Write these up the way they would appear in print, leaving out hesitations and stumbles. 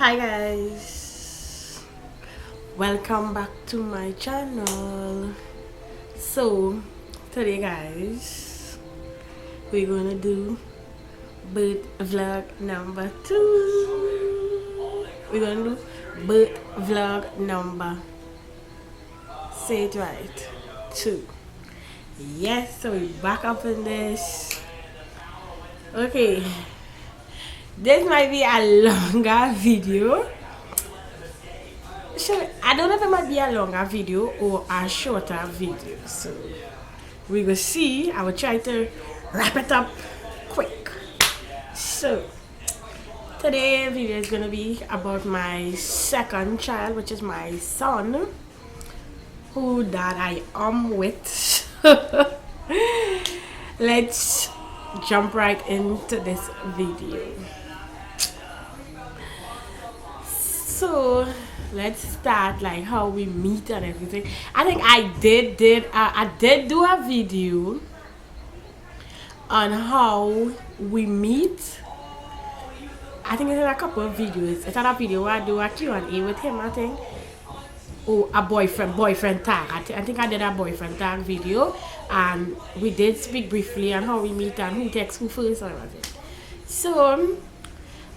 Hi guys, welcome back to my channel. So today guys, we're gonna do birth vlog number 2. We're gonna do birth vlog number, say it right, 2. Yes, so we're back up in this. Okay, this might be a longer video. So I don't know if it might be a longer video or a shorter video. So we will see. I will try to wrap it up quick. So today's video is gonna be about my second child, which is my son, who that I am with. Let's jump right into this video. So let's start like how we meet and everything. I think I did do a video on how we meet. I think it's in a couple of videos. It's a video where I do a Q&A with him, I think. Or a boyfriend tag. I think I did a boyfriend tag video, and we did speak briefly on how we meet and who texts who first and everything. So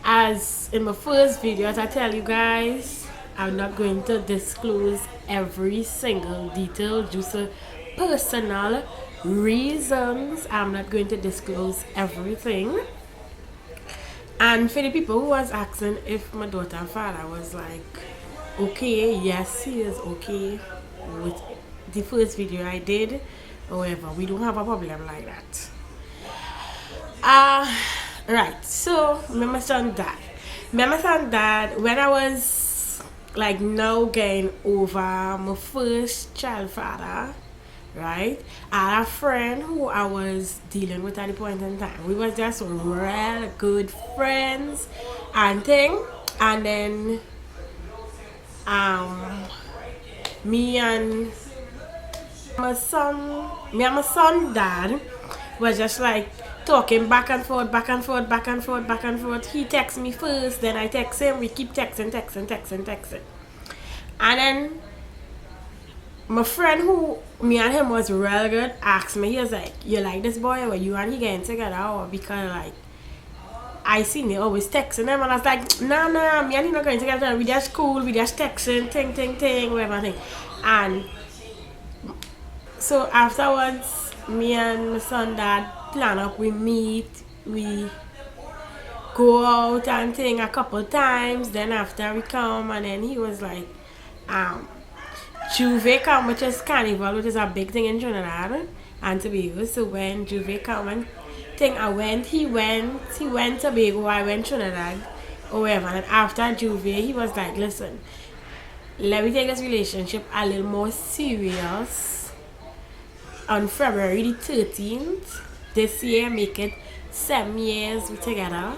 as in my first video, as I tell you guys, I'm not going to disclose every single detail due to personal reasons. I'm not going to disclose everything. And for the people who was asking if my daughter and father was like okay, yes, he is okay with the first video I did. However, we don't have a problem like that. Right, so my son dad. When I was like now getting over my first child father, right? I had a friend who I was dealing with at the point in time. We was just real good friends and thing. And then me and my son dad was just like talking back and forth. He texts me first, then I text him. We keep texting. And then my friend who me and him was real good asked me, he was like, you like this boy, or you and he getting together? Or because like I seen they always texting them, and I was like, nah, me and he not going together. We just cool, we just texting, ting, whatever thing. And so afterwards, me and my son dad plan up, we meet, we go out and thing a couple times. Then after we come, and then he was like, Juve come, which is carnival, which is a big thing in Trinidad and Tobago. So when Juve come and thing, he went Tobago, I went Trinidad or wherever. And after Juve, he was like, listen, let me take this relationship a little more serious on February the 13th this year, make it 7 years we together.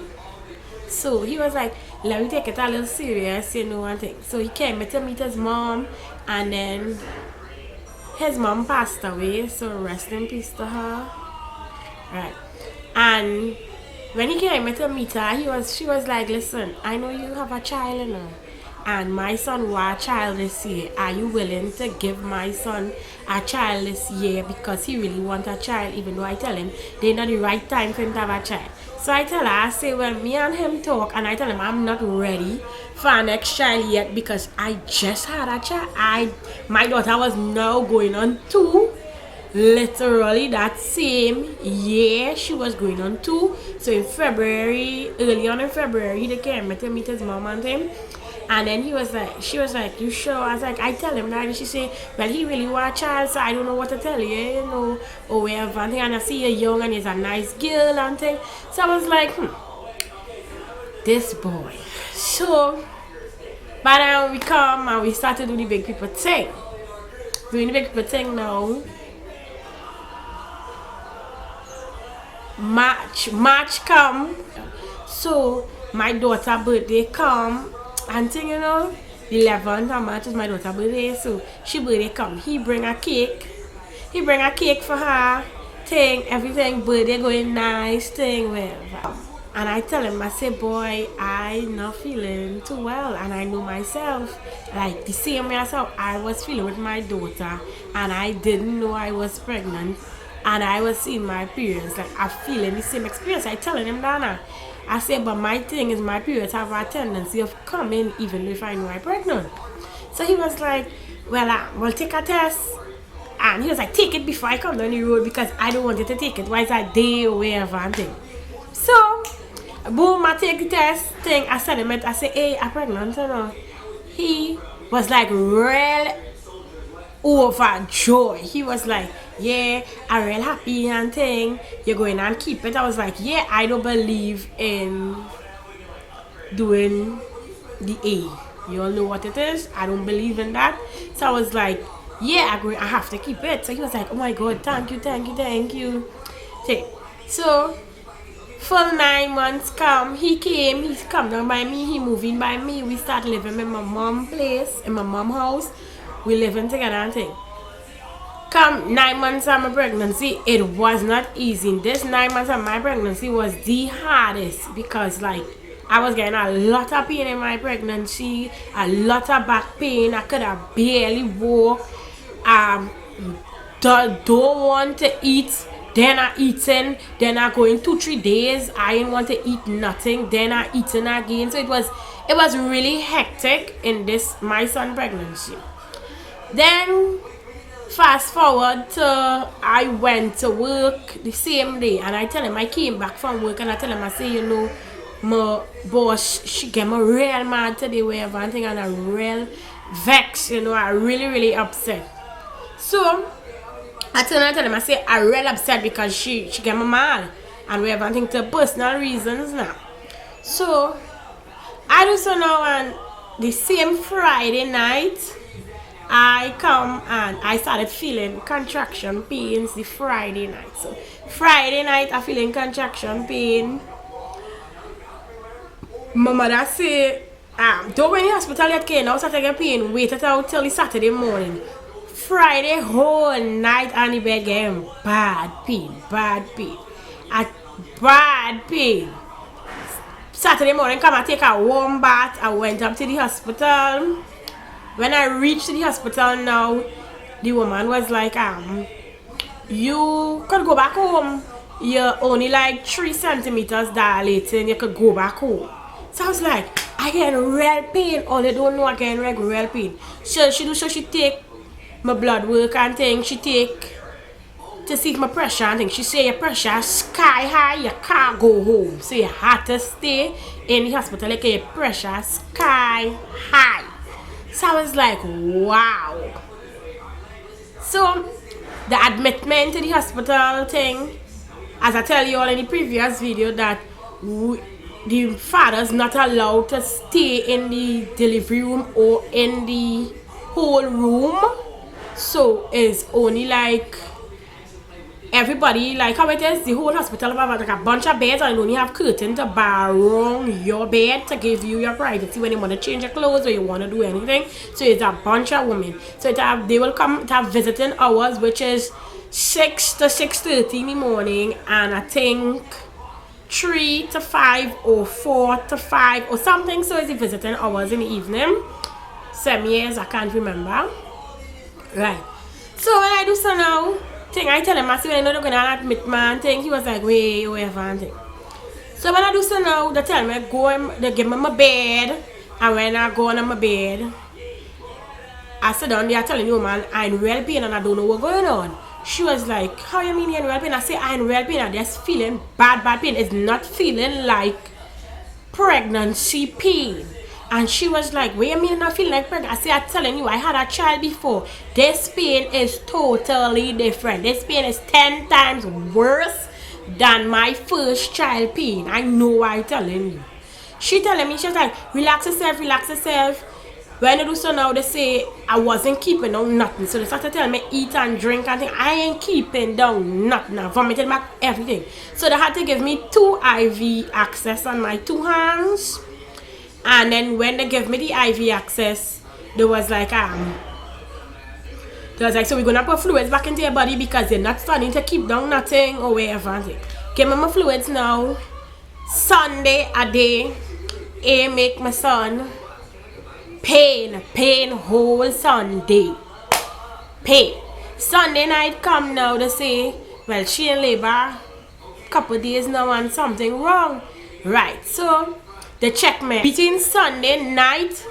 So he was like, let me take it a little serious, and thing. So he came to meet his mom, and then his mom passed away, so rest in peace to her. Right. And when he came to meet her, she was like, listen, I know you have a child, and my son was a child this year. Are you willing to give my son a child this year? Because he really wants a child, even though I tell him they're not the right time for him to have a child. So I tell her, I say, well, me and him talk, and I tell him I'm not ready for our next child yet because I just had a child. My daughter was now going on 2. Literally that same year she was going on 2. So in February, early on in February, they came to meet his mom and him. And then she was like, you sure? I was like, I tell him that. And she said, well, he really want a child, so I don't know what to tell you, or whatever. And I see you're young and he's a nice girl and thing. So I was like, this boy. So by then we come and we start to do the big people thing. Doing the big people thing now. March come. So my daughter's birthday come. And thing, the 11th of March is my daughter's birthday, so she birthday come. He bring a cake for her, thing, everything, birthday going nice, thing, whatever. And I tell him, I say, boy, I not feeling too well, and I know myself. Like the same way as how I was feeling with my daughter, and I didn't know I was pregnant, and I was seeing my periods. Like I feeling the same experience. I telling him, Dana, I say, but my thing is my periods have a tendency of coming even if I know I'm pregnant. So he was like, well, we'll take a test. And he was like, take it before I come down the road because I don't want you to take it. Why is that day or wherever and thing. So, boom, I take the test thing. I said him, I say, hey, I'm pregnant, you know. He was like real overjoyed. He was like, yeah, I'm real happy and thing. You're going and keep it. I was like, yeah, I don't believe in doing the A. You all know what it is. I don't believe in that. So I was like, yeah, I have to keep it. So he was like, oh my God, thank you, thank you, thank you. Okay. So full 9 months come, he come down by me, he moving by me. We start living in my mom's place, in my mom's house. We living together and thing. Come 9 months of my pregnancy, it was not easy. This 9 months of my pregnancy was the hardest because like I was getting a lot of pain in my pregnancy, a lot of back pain. I could have barely walk. Don't want to eat. Then I eating. Then I going 2-3 days. I didn't want to eat nothing. Then I eating again. So it was really hectic in this my son pregnancy. Then fast forward to I went to work the same day, and I tell him I came back from work, and I tell him I say, you know, my boss, she get me real mad today, whatever, and I real vexed, you know, I really upset. So I tell him I say I real upset because she get me mad and whatever, and to personal reasons now. So I do so now, and the same Friday night I come and I started feeling contraction pains the Friday night. So Friday night I feeling contraction pain. My mother say, don't go in the hospital yet, Kane. Now start to get pain. Wait it out till the Saturday morning. Friday whole night on the bed getting bad pain. Bad pain. Saturday morning come and take a warm bath. I went up to the hospital. When I reached the hospital now, the woman was like, you could go back home. You're only like 3 centimeters dilating. You could go back home. So I was like, I get real pain. All they don't know I get real pain. So she take my blood work and thing. She take to see my pressure and thing. She say your pressure sky high. You can't go home. So you have to stay in the hospital like your pressure sky high. So I was like, wow. So the admitment to the hospital thing, as I tell you all in the previous video, that the father's not allowed to stay in the delivery room or in the whole room. So it's only like everybody, like how it is, the whole hospital have like a bunch of beds, and you only have curtain to bar around your bed to give you your privacy when you want to change your clothes or you want to do anything. So it's a bunch of women. So they will come to have visiting hours, which is 6 to 6:30 in the morning, and I think 3 to 5 or 4 to 5 or something. So it's the visiting hours in the evening. 7 years, I can't remember. Right. So when I do so now, I tell him, I say, when I know they're going to admit man thing, he was like, wait, whatever and thing. So when I do so now, they tell me, they give me my bed, and when I go on my bed, I sit down there telling you, man, I'm in real pain and I don't know what's going on. She was like, how you mean you're in real pain? I say, I'm in real pain and just feeling bad pain. It's not feeling like pregnancy pain. And she was like, what you mean you're not feeling like pregnant? I say, I'm telling you, I had a child before. This pain is totally different. This pain is 10 times worse than my first child pain. I know I'm telling you. She telling me, she was like, relax yourself. When I do so now, they say I wasn't keeping down nothing. So they started telling me eat and drink and things. I ain't keeping down nothing. I vomited back everything. So they had to give me 2 IV access on my 2 hands. And then when they gave me the IV access, they was like, so we're gonna put fluids back into your body because you're not starting to keep down nothing or whatever. Give me my fluids now. Sunday a day, I make my son pain whole Sunday. Pain. Sunday night come now to say, well, she in labor couple days now and something wrong. Right, so they check me between Sunday night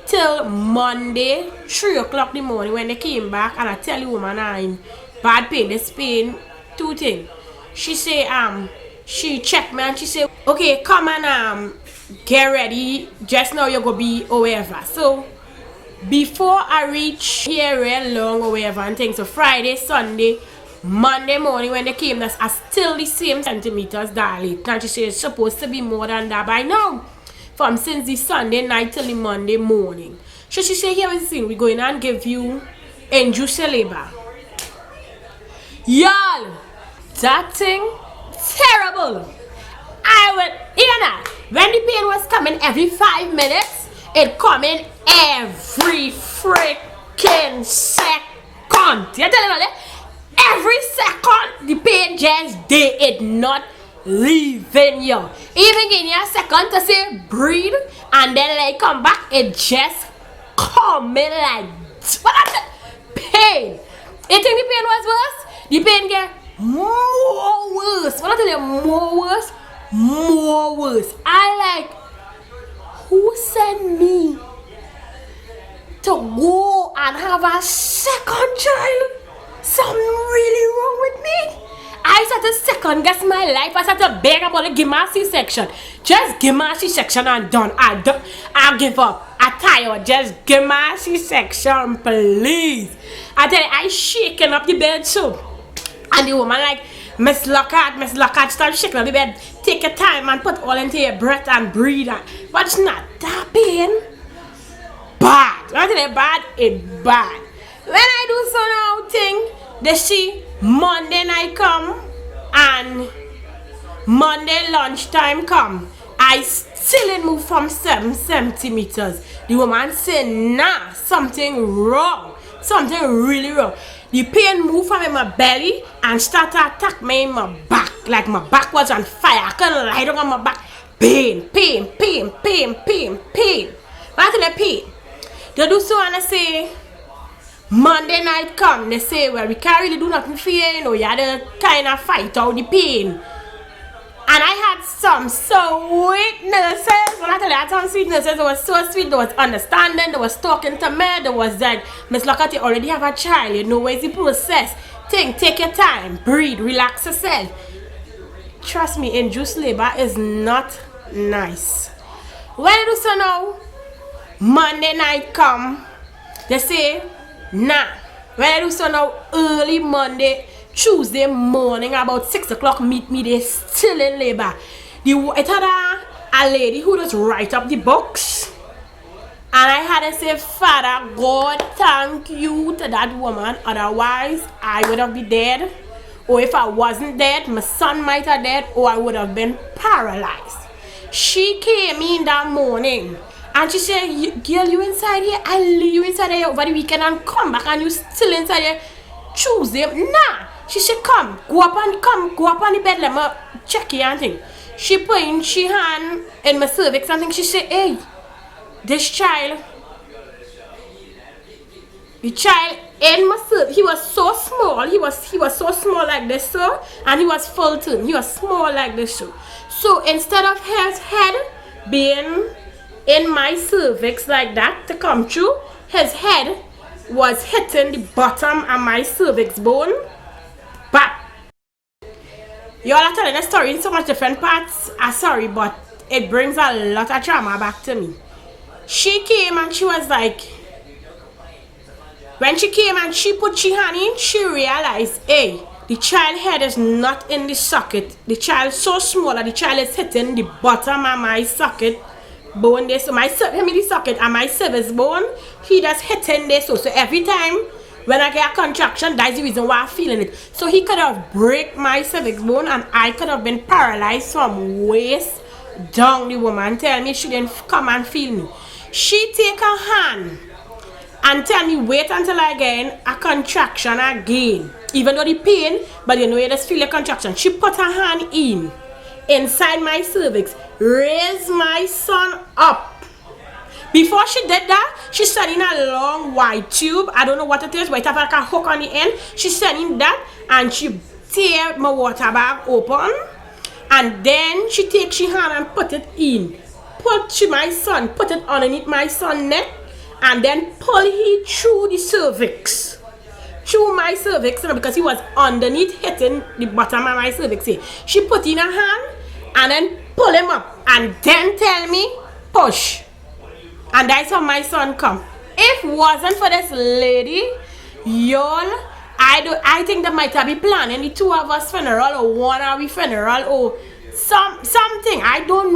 till Monday 3 o'clock in the morning when they came back, and I tell you woman I'm bad pain, this pain, two things. She say she checked me and she say, okay, come and get ready, just now you're gonna be or whatever. So before I reach here real long or whatever and things, so Friday, Sunday, Monday morning when they came, that's still the same centimeters dilate. And she said it's supposed to be more than that by now. From since the Sunday night till the Monday morning. So she said, here is the thing, we're going and give you induced labor. Y'all, that thing, terrible. I would, when the pain was coming every 5 minutes, it coming every freaking second. You tell me that? Every second, the pain just did it not leaving you. Even give you a second to say breathe, and then like come back, it just coming like what pain. You think the pain was worse? The pain get more worse. When I tell you more worse. I like, who sent me to go and have a second child? Something really wrong with me. I started to second guess my life. I started to beg about to give my C-section. Just give my C-section and done. I'll give up. I'm tired. Just give my C-section, please. I tell you, I shaking up the bed too. And the woman like, Miss Lockhart, start shaking up the bed. Take your time and put all into your breath and breathe. But it's not that pain. Bad. I tell you, bad, it's bad. When I do so now thing, they see Monday night come and Monday lunchtime come. I still ain't move from 7 centimeters. The woman say, nah, something wrong. Something really wrong. The pain moved from in my belly and start to attack me in my back. Like my back was on fire. I couldn't lie down on my back. Pain. What is the pain? They do so and I say, Monday night come, they say, well, we can't really do nothing for you, you know, you had to kind of fight out the pain. And I had some sweet nurses. When I tell you I had some sweet nurses, they were so sweet, they was understanding, they was talking to me, they was like, Miss Lockhart, you already have a child, you know, where's the process? Take your time, breathe, relax yourself. Trust me, induced labor is not nice. When I do so now, Monday night come, they say, nah, when I do so now early Monday, Tuesday morning about 6 o'clock meet me, they still in labor. It had a lady who just write up the books. And I had to say, Father God, thank you to that woman. Otherwise, I would have been dead. Or if I wasn't dead, my son might have dead, or I would have been paralyzed. She came in that morning. And she said, girl, you inside here? I leave you inside here over the weekend and come back and you still inside here Tuesday. Nah. She said, go up on the bed, let me check you and thing. She put in she hand in my cervix and thing. She said, hey, this child, the child in my cervix, he was so small. He was so small like this, so, and he was full turn. He was small like this, so instead of his head being in my cervix like that to come through, his head was hitting the bottom of my cervix bone. But y'all are telling the story in so much different parts. I'm sorry, but it brings a lot of trauma back to me. She came and she was like, when she came and she put she hand in, she realized, hey, the child head is not in the socket. The child is so small that the child is hitting the bottom of my socket bone there. So the socket and my cervix bone, he just hitting there. So every time when I get a contraction, that's the reason why I'm feeling it. So he could have break my cervix bone and I could have been paralyzed from waist down. The woman tell me she didn't come and feel me. She take her hand and tell me wait until I get a contraction again. Even though the pain, but you know you just feel a contraction. She put her hand in inside my cervix, raise my son up. Before she did that, she's sending a long white tube. I don't know what it is, but it has like a hook on the end. She's sending that, and she tear my water bag open, and then she takes she hand and put it in. My son, put it underneath my son's neck, and then pull he through the cervix. Through my cervix, because he was underneath hitting the bottom of my cervix. She put in her hand and then pull him up, and then tell me, push. And that's how my son come. If it wasn't for this lady, y'all, I think they might have been planning the two of us funeral, or one of we funeral, or something. I don't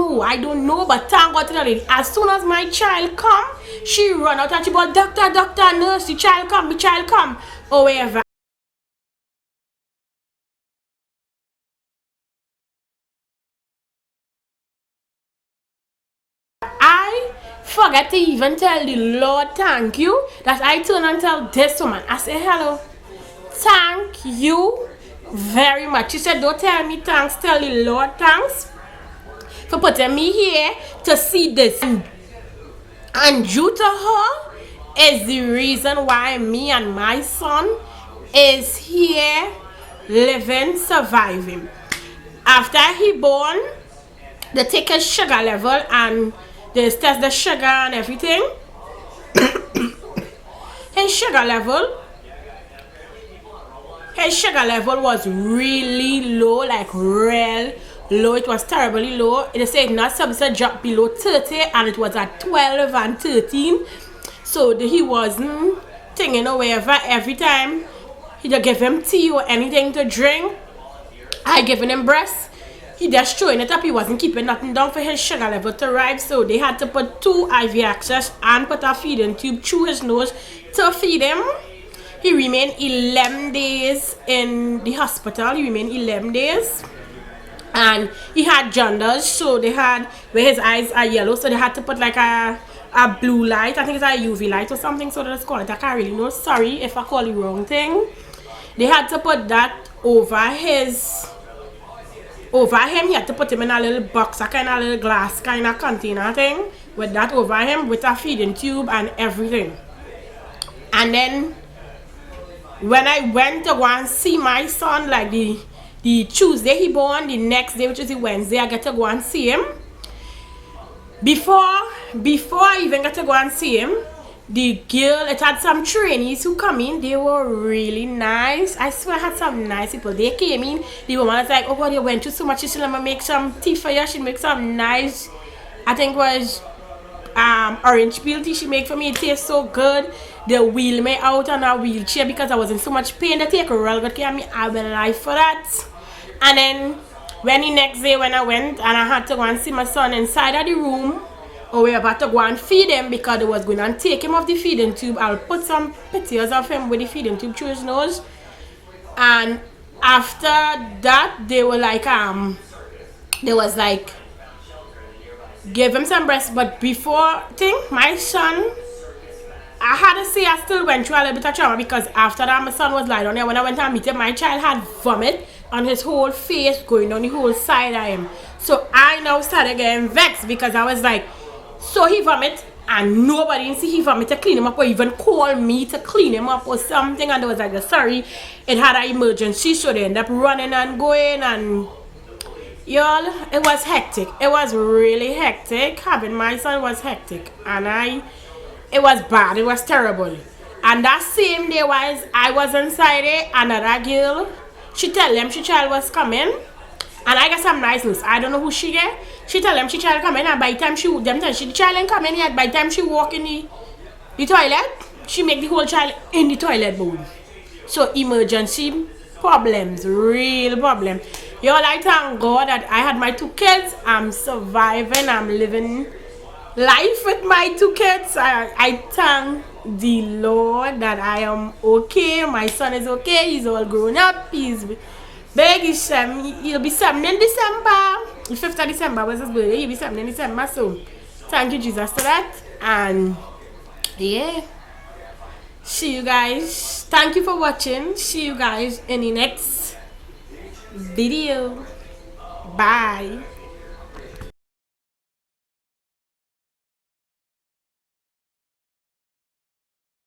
know, but thank God to the lady. As soon as my child come, she run out and she go, doctor, nurse, the child come, or wherever. I forget to even tell the Lord thank you that I turn and tell this woman. I say, hello, thank you very much. She said, don't tell me thanks, tell the Lord thanks for putting me here to see this. And due to her is the reason why me and my son is here living, surviving. After he born, they take his sugar level and they test the sugar and everything. his sugar level was really low, like real low. It was terribly low. They say not supposed to drop below 30, and it was at 12 and 13. So he wasn't thinking or whatever. Every time he just give him tea or anything to drink, I giving him breast. He just throwing it up. He wasn't keeping nothing down for his sugar level to rise. So they had to put 2 IV access and put a feeding tube through his nose to feed him. He remained 11 days in the hospital. He remained 11 days. And he had jaundice, so they had, where his eyes are yellow, so they had to put like a blue light. I think it's a UV light or something, so let's call it. I can't really know. Sorry if I call the wrong thing. They had to put that over him. He had to put him in a little box, a kind of little glass kind of container thing, with that over him, with a feeding tube and everything. And then when I went to go and see my son, like the Tuesday he born, the next day, which is the Wednesday, I get to go and see him. Before I even got to go and see him, the girl, it had some trainees who come in. They were really nice. I swear I had some nice people. They came in. The woman was like, oh God, you went through so much. She said, let me make some tea for you. She make some nice, I think it was orange peel tea she made for me. It tastes so good. They wheel me out on a wheelchair because I was in so much pain. They take a real good care of me. I will lie for that. And then when the next day when I went and I had to go and see my son inside of the room, or we about to go and feed him because they was going to take him off the feeding tube. I'll put some pictures of him with the feeding tube through his nose. And after that, they were like, they was like, give him some breast. But before my son, I had to say I still went through a little bit of trauma, because after that my son was lying on there. When I went to meet him, my child had vomit on his whole face, going down the whole side of him. So I now started getting vexed, because I was like, so he vomit and nobody didn't see he vomit to clean him up, or even call me to clean him up or something. And they was like, sorry, it had an emergency, so they end up running and going. And y'all, it was hectic. It was really hectic. Having my son was hectic, and it was bad. It was terrible. And that same day I was inside it, another girl, she tell them she child was coming, and I got some nice news. I don't know who she get. She tell them she child coming, and by the time the child ain't coming yet. By the time she walk in the toilet, she make the whole child in the toilet bowl. So emergency problems, real problem. Y'all, I thank God that I had my 2 kids. I'm surviving. I'm living life with my 2 kids. I thank the Lord that I am okay. My son is okay. He's all grown up. He's big. He'll be 7 in December. The 5th of December was his birthday. He'll be 7 in December. So thank you, Jesus, for that. And yeah, see you guys. Thank you for watching. See you guys in the next video. Bye.